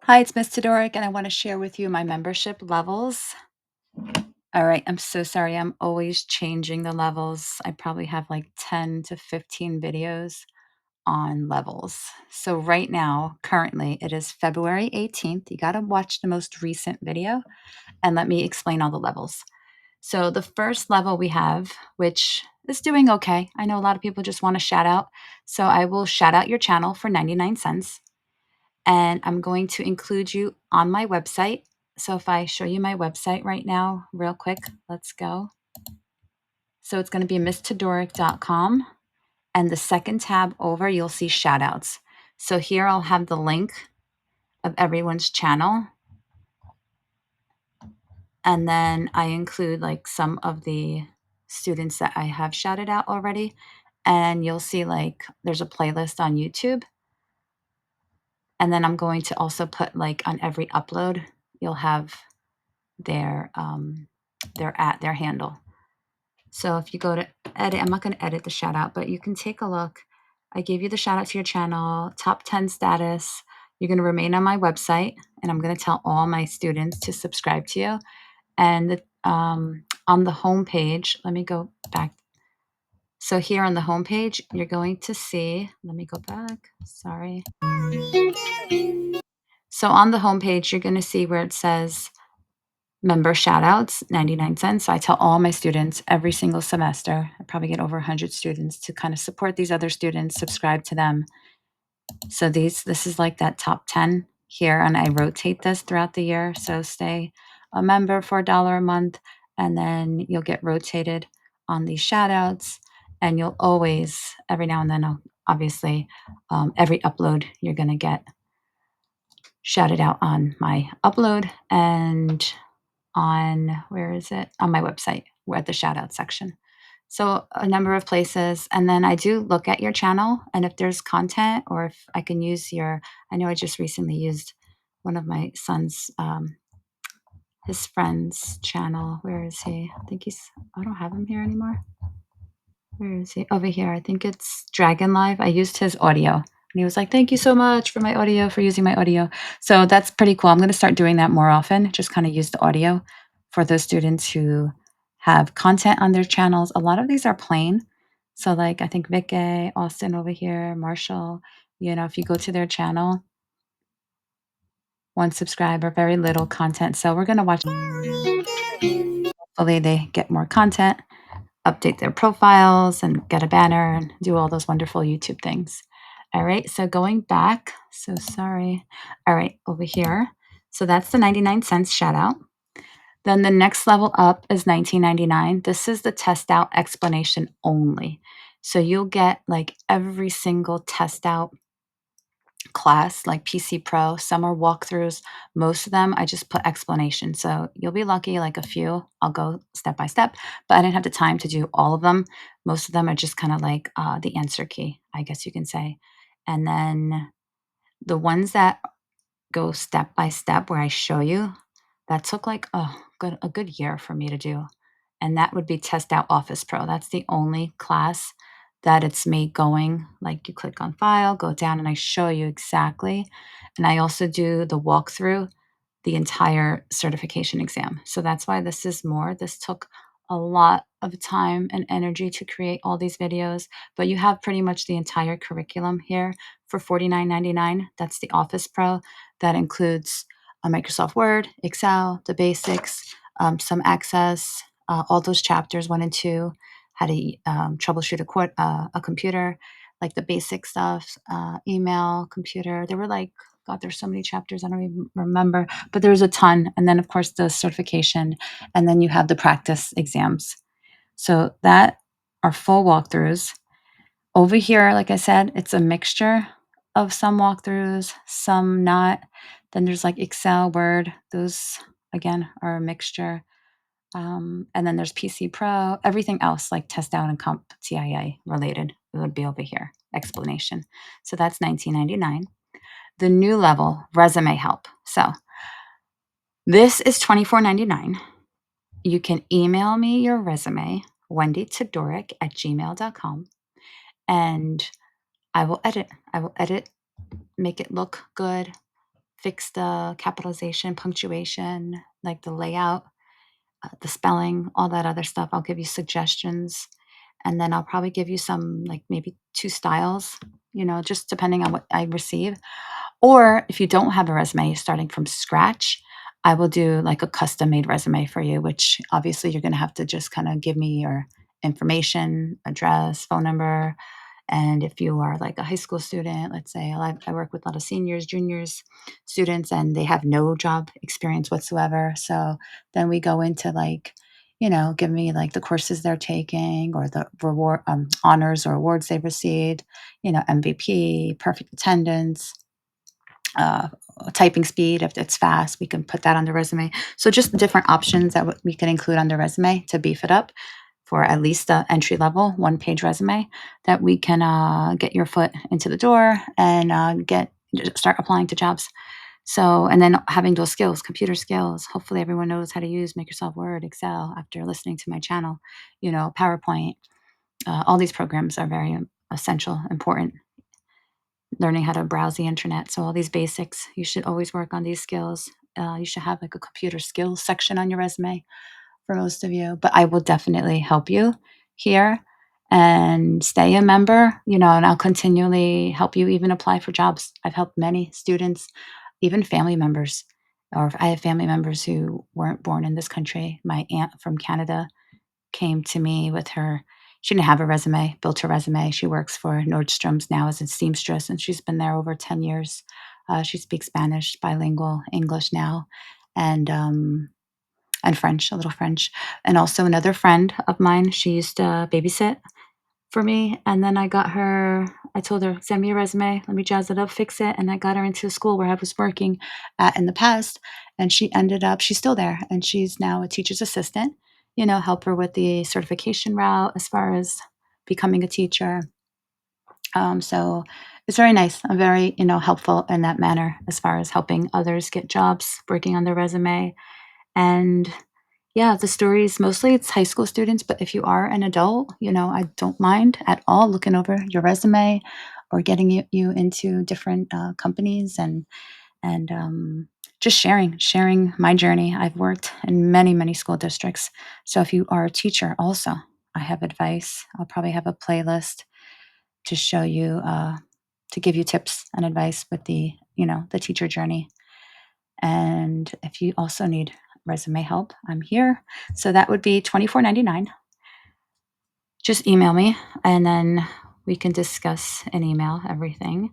Hi, it's Miss Todoric, and I want to share with you my membership levels. All right, I'm so sorry. I'm always changing the levels. I probably have like 10 to 15 videos on levels. So right now, currently, it is February 18th. You got to watch the most recent video and let me explain all the levels. So the first level we have, which is doing okay. I know a lot of people just want to shout out. So I will shout out your channel for 99 cents. And I'm going to include you on my website. So if I show you my website right now, real quick, let's go. So it's going to be misstodoric.com. And the second tab over, you'll see shoutouts. So here I'll have the link of everyone's channel. And then I include like some of the students that I have shouted out already. And you'll see like there's a playlist on YouTube. And then I'm going to also put like on every upload, you'll have their their handle. So if you go to edit, I'm not going to edit the shout out, but you can take a look. I gave you the shout out to your channel, top 10 status. You're going to remain on my website, and I'm going to tell all my students to subscribe to you. And on the home page, let me go back. So here on the home page, you're going to see, let me go back. Sorry. So on the home page, you're going to see where it says member shoutouts, 99 cents. So I tell all my students every single semester, I probably get over 100 students to kind of support these other students, subscribe to them. So this is like that top 10 here, and I rotate this throughout the year. So stay a member for $1 a month, and then you'll get rotated on these shoutouts, and you'll always, every now and then, obviously, every upload, you're going to get shouted out on my upload and on where is it? On my website. We're at the shout out section. So a number of places. And then I do look at your channel, and if there's content or if I can use your, I know I just recently used one of my son's, his friend's channel. Where is he? I think I don't have him here anymore. Where is he? Over here. I think it's Dragon Live. I used his audio, and he was like, "Thank you so much for my audio, for using my audio." So that's pretty cool. I'm going to start doing that more often. Just kind of use the audio for those students who have content on their channels. A lot of these are plain. So like I think Vicky, Austin over here, Marshall, if you go to their channel, one subscriber, very little content. So we're going to watch. Hopefully they get more content, update their profiles and get a banner and do all those wonderful YouTube things. All right, so going back, so sorry. All right, over here. So that's the 99 cents shout out. Then the next level up is 19.99. This is the test out explanation only. So you'll get like every single test out class like PC Pro. Some are walkthroughs. Most of them I just put explanation. So you'll be lucky, like a few. I'll go step by step, but I didn't have the time to do all of them. Most of them are just kind of like the answer key, I guess you can say. And then the ones that go step by step where I show you, that took like a good year for me to do. And that would be Test Out Office Pro. That's the only class that it's me going, like you click on file, go down, and I show you exactly. And I also do the walkthrough, the entire certification exam. So that's why this is more. This took a lot of time and energy to create all these videos, but you have pretty much the entire curriculum here for $49.99. That's the Office Pro. That includes Microsoft Word, Excel, the basics, some Access, all those chapters 1 and 2, how to troubleshoot a computer, like the basic stuff, email, computer. There were like, God, there's so many chapters. I don't even remember, but there's a ton. And then, of course, the certification, and then you have the practice exams. So that are full walkthroughs. Over here, like I said, it's a mixture of some walkthroughs, some not. Then there's like Excel, Word. Those, again, are a mixture. And then there's PC Pro. Everything else, like Test Out and Comp TIA related, it would be over here, explanation. So that's $19.99. The new level, resume help. So this is $24.99. You can email me your resume, wendytodoric@gmail.com, and I will edit. Make it look good, fix the capitalization, punctuation, like the layout, the spelling, all that other stuff. I'll give you suggestions, and then I'll probably give you some, like maybe 2 styles, just depending on what I receive. Or if you don't have a resume starting from scratch, I will do like a custom made resume for you, which obviously you're going to have to just kind of give me your information, address, phone number. And if you are like a high school student, let's say I work with a lot of seniors, juniors, students, and they have no job experience whatsoever. So then we go into like, give me like the courses they're taking or the reward honors or awards they've received, MVP, perfect attendance, uh, typing speed. If it's fast, we can put that on the resume. So just different options that we can include on the resume to beef it up for at least the entry level 1-page resume that we can get your foot into the door and start applying to jobs. So, and then having those skills, computer skills. Hopefully, everyone knows how to use Microsoft Word, Excel after listening to my channel. PowerPoint. All these programs are very essential, important, learning how to browse the internet. So all these basics, you should always work on these skills. You should have like a computer skills section on your resume for most of you, but I will definitely help you here and stay a member, and I'll continually help you even apply for jobs. I've helped many students, even family members, or if I have family members who weren't born in this country. My aunt from Canada came to me with her. She didn't have a resume, built her resume. She works for Nordstrom's now as a seamstress, and she's been there over 10 years. She speaks Spanish, bilingual, English now, and French, a little French. And also another friend of mine, she used to babysit for me. And then I told her, send me a resume, let me jazz it up, fix it. And I got her into a school where I was working at in the past. And she's still there. And she's now a teacher's assistant, help her with the certification route as far as becoming a teacher. So it's very nice. I'm very, helpful in that manner as far as helping others get jobs, working on their resume. And yeah, the stories mostly it's high school students, but if you are an adult, I don't mind at all looking over your resume or getting you into different companies and just sharing my journey. I've worked in many, many school districts. So if you are a teacher also, I have advice. I'll probably have a playlist to show you, to give you tips and advice with the teacher journey. And if you also need resume help, I'm here. So that would be $24.99. Just email me and then we can discuss in email everything.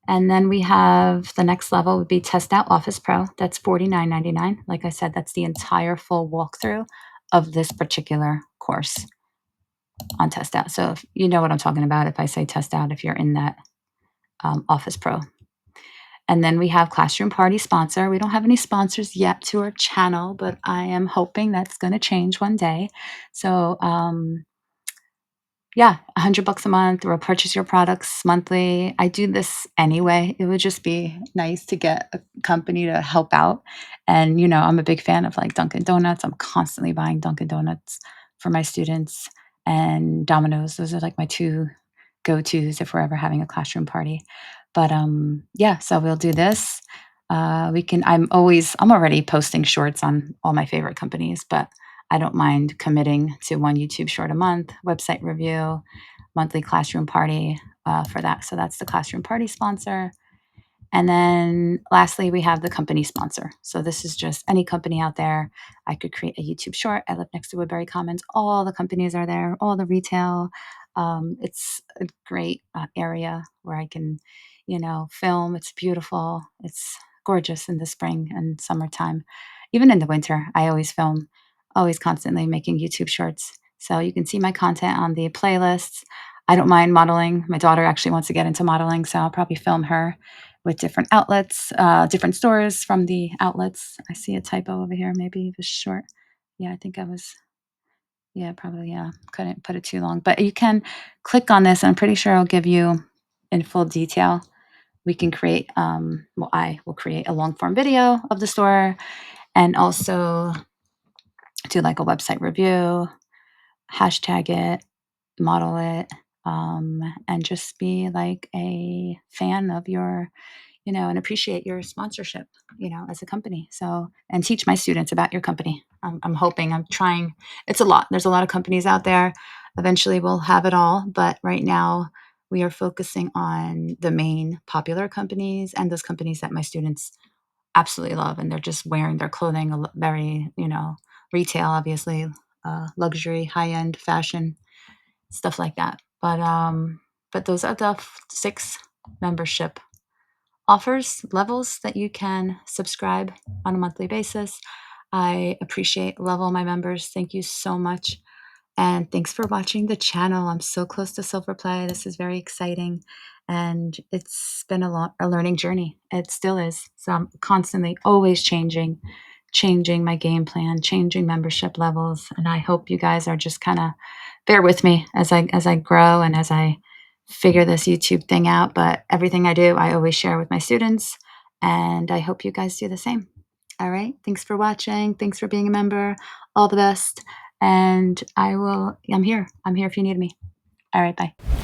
And then we have the next level would be TESTOUT Office Pro. That's $49.99. Like I said, that's the entire full walkthrough of this particular course on TESTOUT. So if you know what I'm talking about if I say TESTOUT, if you're in that Office Pro. And then we have Classroom Party sponsor. We don't have any sponsors yet to our channel, but I am hoping that's going to change one day. So, yeah, $100 a month or purchase your products monthly. I do this anyway. It would just be nice to get a company to help out. And, I'm a big fan of like Dunkin' Donuts. I'm constantly buying Dunkin' Donuts for my students and Domino's. Those are like my 2 go-tos if we're ever having a classroom party. But yeah, so we'll do this. I'm already posting shorts on all my favorite companies, but I don't mind committing to 1 YouTube short a month, website review, monthly classroom party for that. So that's the classroom party sponsor. And then lastly, we have the company sponsor. So this is just any company out there. I could create a YouTube short. I live next to Woodbury Commons. All the companies are there, all the retail. It's a great area where I can, film. It's beautiful. It's gorgeous in the spring and summertime. Even in the winter, I always film, always constantly making YouTube shorts. So you can see my content on the playlists. I don't mind modeling. My daughter actually wants to get into modeling, so I'll probably film her with different outlets, different stores from the outlets. I see a typo over here. Maybe it was short. Yeah, I think I was. Yeah, probably. Yeah, couldn't put it too long. But you can click on this. I'm pretty sure I'll give you in full detail. We can create. I will create a long form video of the store, and also do like a website review, hashtag it, model it, and just be like a fan of your and appreciate your sponsorship, as a company. So, and teach my students about your company. I'm hoping, I'm trying. It's a lot. There's a lot of companies out there. Eventually, we'll have it all. But right now, we are focusing on the main popular companies and those companies that my students absolutely love. And they're just wearing their clothing very, retail, obviously, luxury, high end fashion, stuff like that. But those are the six membership offers levels that you can subscribe on a monthly basis. I appreciate, love all my members. Thank you so much. And thanks for watching the channel. I'm so close to silver play. This is very exciting. And it's been a learning journey. It still is. So I'm constantly always changing my game plan, changing membership levels. And I hope you guys are just kind of bear with me as I grow and as I figure this YouTube thing out. But everything I do, I always share with my students. And I hope you guys do the same. All right. Thanks for watching. Thanks for being a member. All the best. And I'm here. I'm here if you need me. All right. Bye.